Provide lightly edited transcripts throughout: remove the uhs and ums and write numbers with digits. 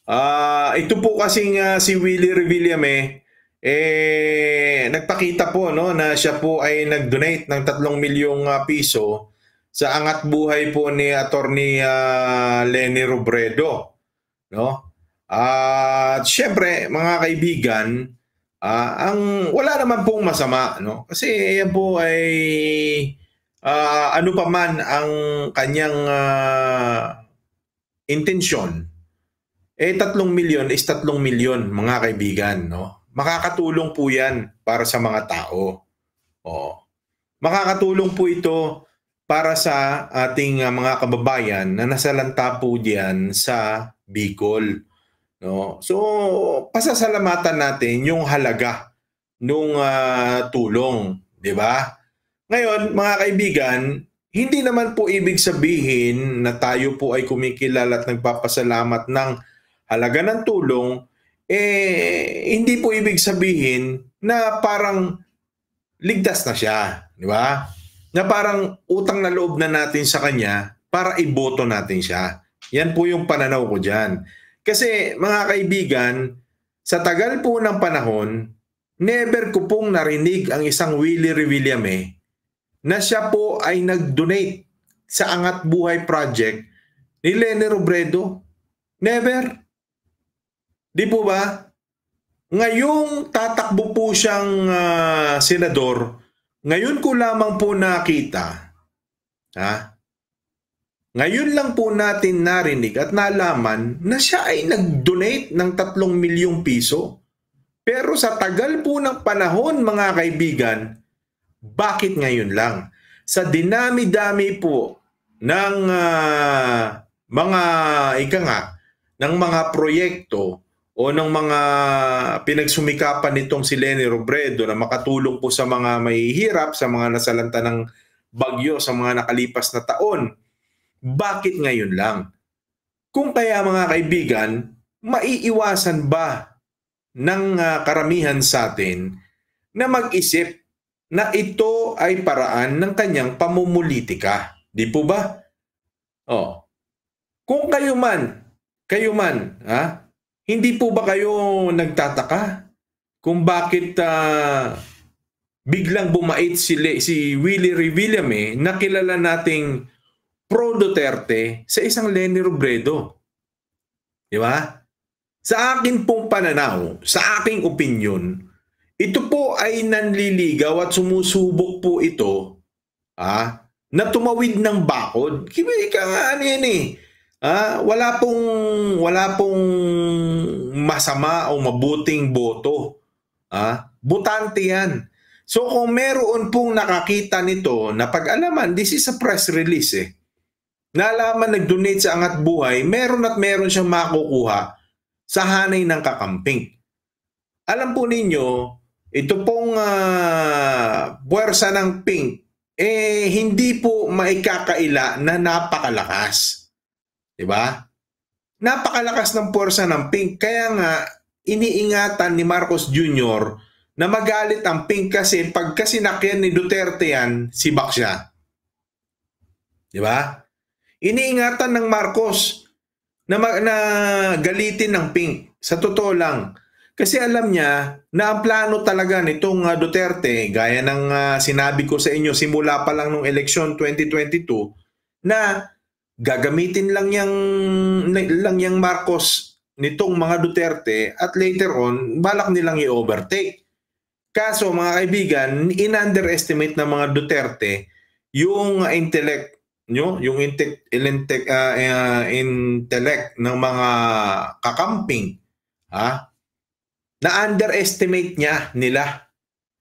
Ito po kasing si Willie Revillame, nagpakita po no, na siya po ay nag-donate ng 3 milyong piso sa angat buhay po ni Attorney Leni Robredo. No? At syempre, mga kaibigan, ang wala naman pong masama. No? Kasi yan po ay ano pa man ang kanyang intensyon, 3 milyon is 3 milyon, mga kaibigan, no? Makakatulong po 'yan para sa mga tao. Oo. Makakatulong po ito para sa ating mga kababayan na nasalanta po diyan sa Bicol, no? So, pasasalamatan natin yung halaga nung tulong, 'di ba? Ngayon, mga kaibigan, hindi naman po ibig sabihin na tayo po ay kumikilala at nagpapasalamat ng halaga ng tulong, hindi po ibig sabihin na parang ligtas na siya, di ba? Na parang utang na loob na natin sa kanya para iboto natin siya. Yan po yung pananaw ko dyan. Kasi mga kaibigan, sa tagal po ng panahon, never ko pong narinig ang isang Willie Revillame na siya po ay nag-donate sa Angat Buhay Project ni Leni Robredo. Never. Di po ba? Ngayong tatakbo po siyang senador, ngayon ko lamang po nakita, ngayon lang po natin narinig at nalaman na siya ay nag-donate ng 3 milyong piso. Pero sa tagal po ng panahon, mga kaibigan, bakit ngayon lang? Sa dinami-dami po ng mga ng mga proyekto o ng mga pinagsumikapan nitong si Leni Robredo na makatulong po sa mga mahihirap, sa mga nasalanta ng bagyo sa mga nakalipas na taon. Bakit ngayon lang? Kung kaya, mga kaibigan, maiiwasan ba ng karamihan sa atin na mag-isip na ito ay paraan ng kanyang pamumulitika? Di po ba? Kung kayo man, hindi po ba kayo nagtataka kung bakit biglang bumait si Willie Revillame na kilala nating pro-Duterte sa isang Leni Robredo? Di ba? Sa akin pong pananaw, sa aking opinion, ito po ay nanliligaw at sumusubok po ito na tumawid ng bakod. Ika nga ano yan wala pong masama o mabuting boto. Butante yan. So kung meron pong nakakita nito na pag-alaman, this is a press release nalaman nag-donate sa Angat Buhay, meron siyang makukuha sa hanay ng kakamping. Alam po ninyo, ito pong puwersa ng pink, hindi po maikakaila na napakalakas. Diba? Napakalakas ng puwersa ng pink. Kaya nga, iniingatan ni Marcos Jr. na magalit ang pink kasi pagka sinakyan ni Duterte yan, sibak siya. Diba? Iniingatan ng Marcos na galitin ng pink. Sa totoo lang. Kasi alam niya na ang plano talaga nitong Duterte, gaya ng sinabi ko sa inyo simula pa lang nung eleksyon 2022, na gagamitin lang yang Marcos nitong mga Duterte at later on, balak nilang i-overtake. Kaso mga kaibigan, in-underestimate ng mga Duterte yung intellect, yung intellect ng mga kakamping. Na-underestimate nila.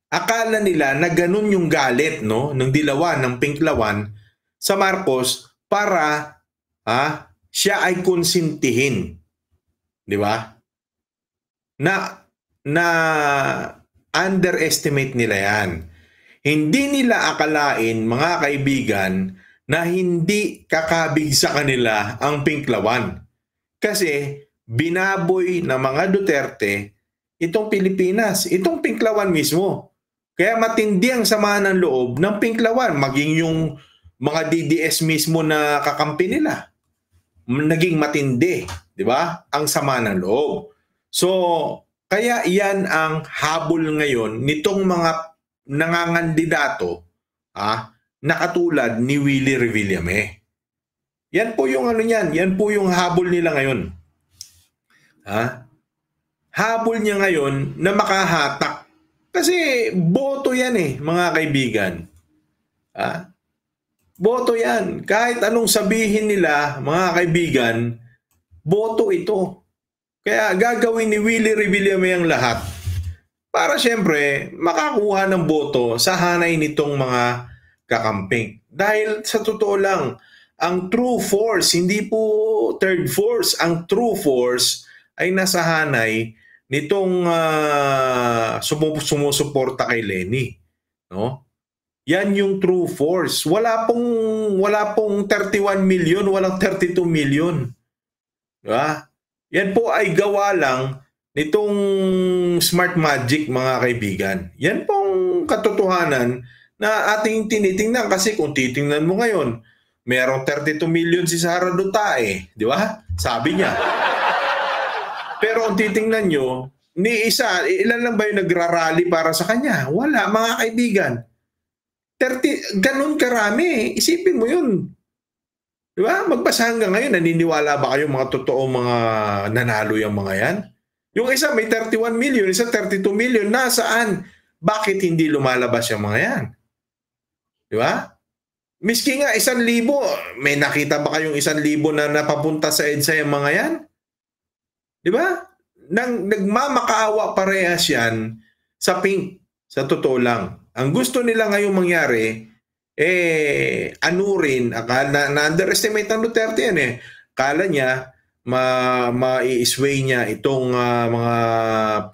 Akala nila na ganun yung galit ng Dilawan, ng Pinklawan sa Marcos para siya ay konsintihin. Di ba? Na underestimate nila yan. Hindi nila akalain, mga kaibigan, na hindi kakabig sa kanila ang Pinklawan. Kasi binaboy ng mga Duterte itong Pilipinas, itong Pinklawan mismo. Kaya matindi ang sama ng loob ng Pinklawan, maging yung mga DDS mismo na kakampi nila. Naging matindi. 'di ba? Ang sama ng loob. So, kaya iyan ang habol ngayon nitong mga nangangandidato na katulad ni Willie Revillame. Yan po yung ano niyan, yan po yung habol nila ngayon. Habol niya ngayon na makahatak. Kasi boto yan mga kaibigan. Boto yan. Kahit anong sabihin nila, mga kaibigan, boto ito. Kaya gagawin ni Willie Revillame ang lahat para siyempre makakuha ng boto sa hanay nitong mga kakamping. Dahil sa totoo lang, ang true force, hindi po third force, ang true force ay nasa hanay nitong sumusuporta kay Lenny. No? Yan yung true force. Wala pong 31 million, walang 32 million. Diba? Yan po ay gawa lang nitong smart magic, mga kaibigan. Yan pong katotohanan na ating tinitingnan kasi kung titingnan mo ngayon, merong 32 million si Sara Duterte, di ba? Sabi niya. Pero kung titingnan nyo, ilan lang ba yung nagrarally para sa kanya? Wala, mga kaibigan. 30, ganun karami. Isipin mo yun. Di ba? Magbasa hanggang ngayon, naniniwala ba kayo mga totoo mga nanalo yung mga yan? Yung isa may 31 million, isa 32 million. Nasaan? Bakit hindi lumalabas yung mga yan? Di ba? Miski nga 1,000, may nakita ba kayong 1,000 na napapunta sa EDSA yung mga yan? Di ba? Nagmamakaawa parehas yan sa pink. Sa totoo lang. Ang gusto nila ngayong mangyari, anurin, na-underestimate ng Duterte yan Kala niya, ma-i-sway niya itong mga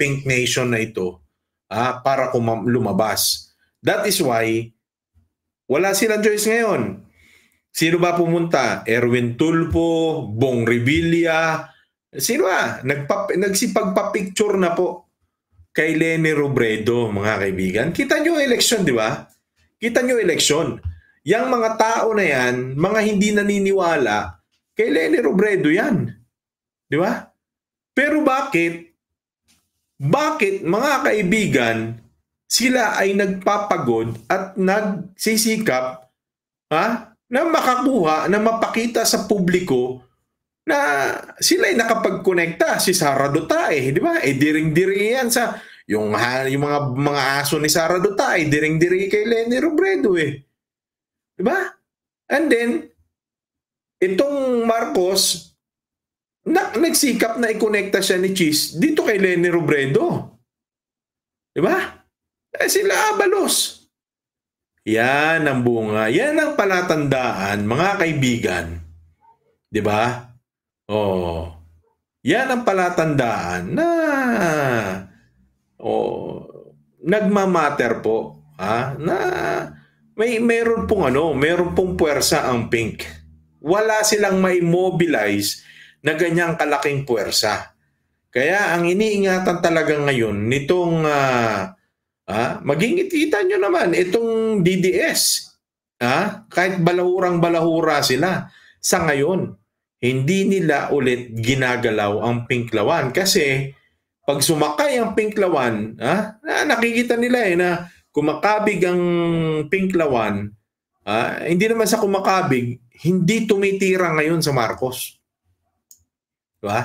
pink nation na ito para lumabas. That is why, wala silang choice ngayon. Sino ba pumunta? Erwin Tulfo, Bong Revilla, sino nagsipagpa-picture na po kay Leni Robredo, mga kaibigan. Kita nyo eleksyon, di ba? Kita nyo eleksyon. Yang mga tao na yan, mga hindi naniniwala, kay Leni Robredo yan. Di ba? Pero bakit? Bakit, mga kaibigan, sila ay nagpapagod at nagsisikap na makakuha, na mapakita sa publiko na sila ay nakapag-connecta si Sara Duterte, di ba? Diring-diri yan sa yung mga aso ni Sara Duterte, diring-diri kay Leni Robredo Di ba? And then itong Marcos nagsikap na i-connecta siya ni Cheese dito kay Leni Robredo. Di ba? Sila abalos. Yan ang bunga. Yan ang palatandaan, mga kaibigan. Di ba? Yan ang palatandaan na nagmamatter po na meron pong puwersa ang pink. Wala silang may mobilize na ganyang kalaking puwersa. Kaya ang iniingatan talaga ngayon nitong magingit-kita nyo naman itong DDS. Kahit balahurang-balahura sila sa ngayon, hindi nila ulit ginagalaw ang Pinklawan kasi pag sumakay ang Pinklawan, nakikita nila na kumakabig ang Pinklawan, hindi naman sa kumakabig, hindi tumitira ngayon sa Marcos. Diba?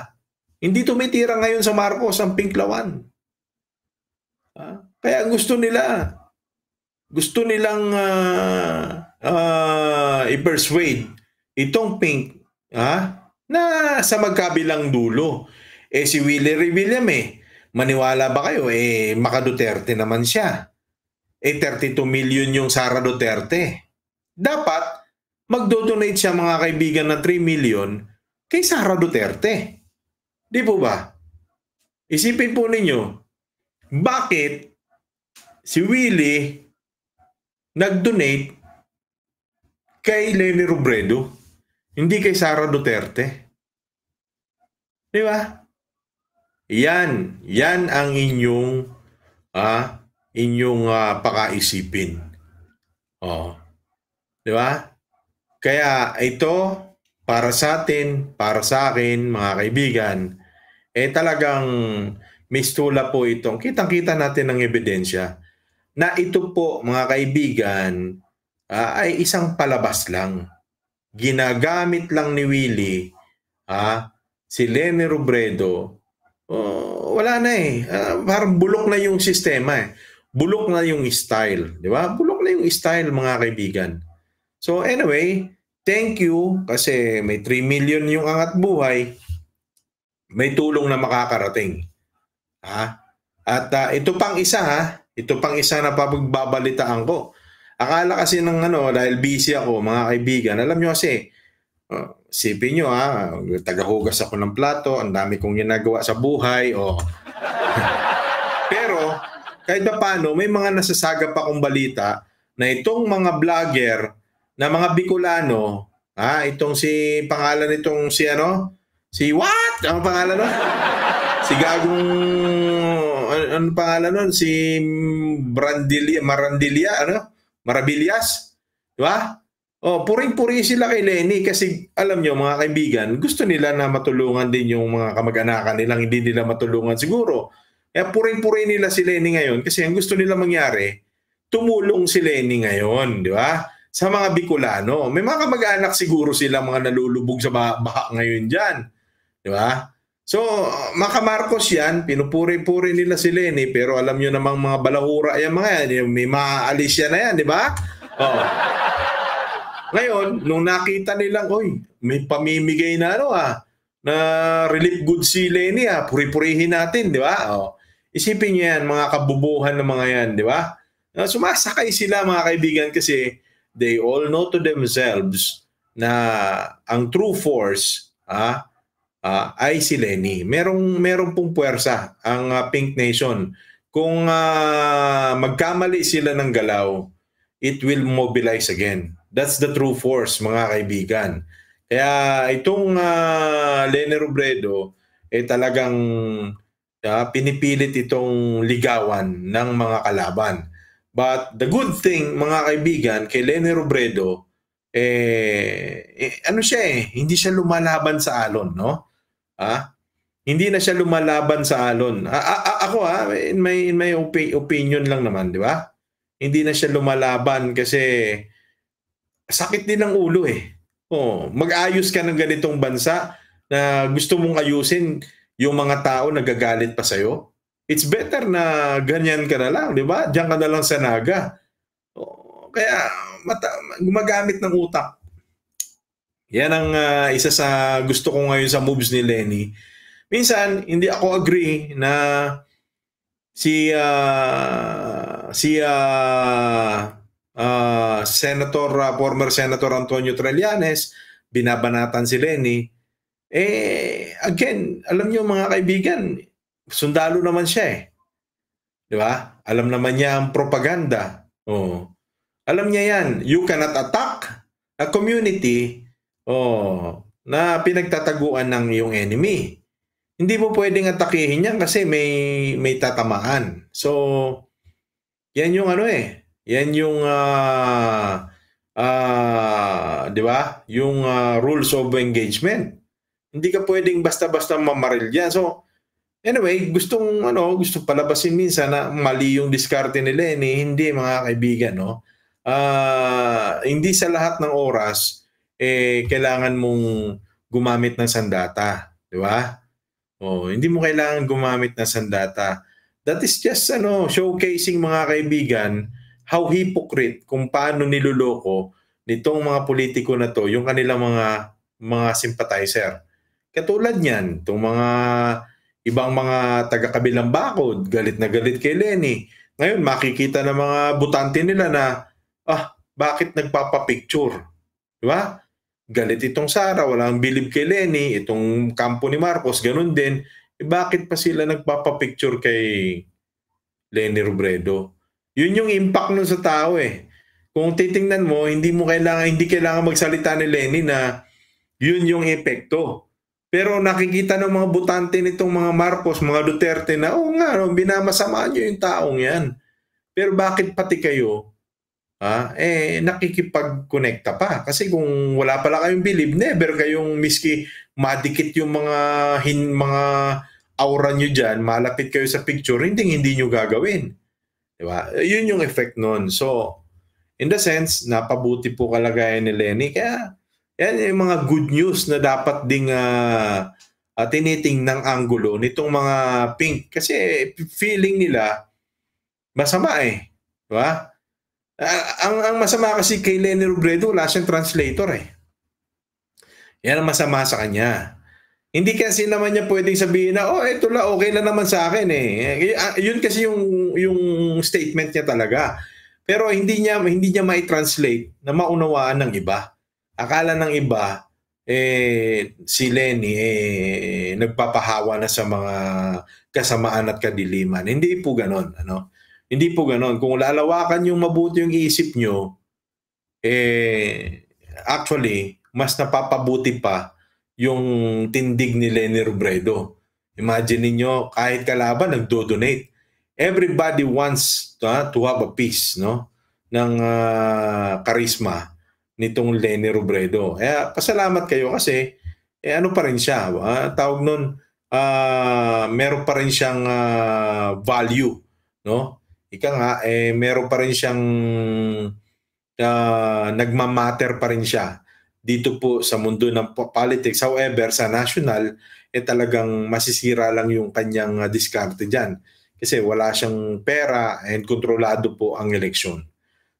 Hindi tumitira ngayon sa Marcos ang Pinklawan. Kaya gusto nilang i-persuade itong pink na sa magkabilang dulo. Si Willie Revillame, maniwala ba kayo? Maka-Duterte naman siya. 32 million yung Sara Duterte. Dapat magdo-donate siya, mga kaibigan, ng 3 million kay Sara Duterte. Di po ba? Isipin po ninyo, bakit si Willie nag-donate kay Leni Robredo, hindi kay Sara Duterte? Di ba? Yan ang inyong pakaisipin. Di ba? Kaya ito, para sa atin, para sa akin, mga kaibigan, talagang mistula po itong, kitang-kita natin ng ebidensya na ito po, mga kaibigan, ay isang palabas lang. Ginagamit lang ni Willie, si Leni Robredo, wala na parang bulok na yung sistema Bulok na yung style, di ba? Bulok na yung style, mga kaibigan. So anyway, thank you kasi may 3 million yung Angat Buhay. May tulong na makakarating. At ito pang isa ito pang isa na pagbabalitaan ko. Akala kasi ng dahil busy ako, mga kaibigan, alam nyo kasi, sipin nyo tagahugas ako ng plato, ang dami kong ginagawa sa buhay, Pero, kahit pa paano, may mga nasasagap akong balita na itong mga vlogger, na mga Bicolano, itong pangalan nitong si what? Ang pangalan nun? Si Gagong, ano pangalan nun? Si Marabillas? Diba? Puring-puri sila kay Leni kasi alam nyo, mga kaibigan, gusto nila na matulungan din yung mga kamag-anakan nilang hindi nila matulungan siguro. Kaya puring-puri nila si Leni ngayon kasi ang gusto nila mangyari, tumulong si Leni ngayon, di ba? Sa mga Bicolano. May mga kamag-anak siguro sila mga nalulubog sa baha ngayon dyan. Di ba? So, mga Marcos yan, pinupuri-puri nila si Leni, pero alam nyo namang mga balahura yan mga yan, may maalis yan na yan, di ba? Ngayon, nung nakita nilang, may pamimigay na na relief goods si Leni puri-purihin natin, di ba? Isipin niyo yan, mga kabubuhan ng mga yan, di ba? Sumasakay sila, mga kaibigan, kasi they all know to themselves na ang true force ay si Leni. Merong pong puwersa ang Pink Nation. Kung magkamali sila ng galaw, it will mobilize again. That's the true force, mga kaibigan. Kaya itong Leni Robredo, talagang pinipilit itong ligawan ng mga kalaban. But the good thing, mga kaibigan, kay Leni Robredo, hindi siya lumalaban sa alon, no? Hindi na siya lumalaban sa alon. Ako in my opinion lang naman, di ba? Hindi na siya lumalaban kasi sakit din ng ulo mag-ayos ka ng ganitong bansa na gusto mong ayusin, yung mga tao nagagalit pa sa'yo. It's better na ganyan ka na lang, di ba? Diyan ka na lang sa naga. Kaya gumagamit ng utak. Yan ang isa sa gusto ko ngayon sa moves ni Leni. Minsan, hindi ako agree na former Senator Antonio Trillanes, binabanatan si Leni. Again, alam niyo, mga kaibigan, sundalo naman siya di ba? Alam naman niya ang propaganda. Alam niya yan. You cannot attack a community na pinagtataguan ng iyong enemy. Hindi mo pwedeng atakihin yan kasi may tatamaan. So, yan yung yan yung di ba? Yung rules of engagement. Hindi ka pwedeng basta-basta mamaril yan. So, anyway, gusto palabasin minsan na mali yung diskarte ni Leni. Hindi, mga kaibigan, hindi sa lahat ng oras kailangan mong gumamit ng sandata, di ba? Hindi mo kailangan gumamit ng sandata. That is just showcasing, mga kaibigan, how hypocrite, kung paano niloloko nitong mga politiko na to yung kanilang mga sympathizer. Katulad niyan, itong mga ibang mga taga-kabilang bakod, galit na galit kay Leni. Ngayon, makikita ng mga butante nila na, bakit nagpapapicture? Di ba? Galit itong Sara, walang bilib kay Leni, itong kampo ni Marcos, ganun din. Bakit pa sila nagpapapicture kay Leni Robredo? Yun yung impact nun sa tao Kung titingnan mo, hindi kailangan magsalita ni Leni na yun yung epekto. Pero nakikita ng mga butante nitong mga Marcos, mga Duterte na, binamasama nyo yung taong yan. Pero bakit pati kayo nakikipag-connecta pa. Kasi kung wala pala kayong believe, never kayong miski madikit yung mga aura nyo dyan, malapit kayo sa picture, hindi nyo gagawin. Diba? Yun yung effect nun. So, in the sense, napabuti po kalagayan ni Lenny. Kaya, yan yung mga good news na dapat ding tiniting ng anggulo nitong mga pink. Kasi feeling nila, masama eh. Diba? Ang masama kasi kay Lenny Robredo, wala siyang translator eh. Yan ang masama sa kanya. Hindi kasi naman niya pwedeng sabihin na, ito lang, okay lang naman sa akin eh. Yun kasi yung statement niya talaga. Pero hindi niya mai-translate na maunawaan ng iba. Akala ng iba, si Lenny nagpapahawa na sa mga kasamaan at kadiliman. Hindi po ganon. Hindi po ganon. Kung lalawakan yung mabuti yung isip nyo, actually, mas napapabuti pa yung tindig ni Lenny Robredo. Imagine niyo kahit kalaban nagdo-donate. Everybody wants to have a piece, no, ng charisma nitong Lenny Robredo. Kaya pasalamat kayo kasi ano pa rin siya, tawag nun, meron pa rin siyang value, no? Ika nga, meron pa rin siyang nagmamatter pa rin siya dito po sa mundo ng politics. However, sa national, talagang masisira lang yung kanyang diskarte dyan. Kasi wala siyang pera and kontrolado po ang eleksyon.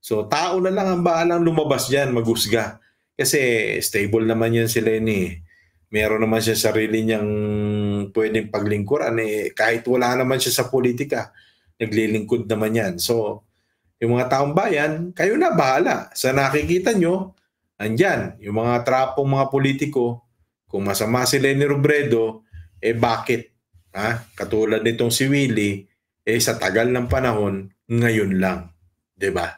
So, tao na lang ang bahalang lumabas dyan, maghusga. Kasi stable naman yan si Lenny. Meron naman siya sarili niyang pwedeng paglingkuran. Kahit wala naman siya sa politika, naglilingkod naman yan. So, yung mga taong bayan, kayo na bahala. Sa nakikita nyo, andyan, yung mga trapong mga politiko, kung masama si Lenny Robredo, bakit? Katulad nitong si Willie, sa tagal ng panahon, ngayon lang. 'Di ba?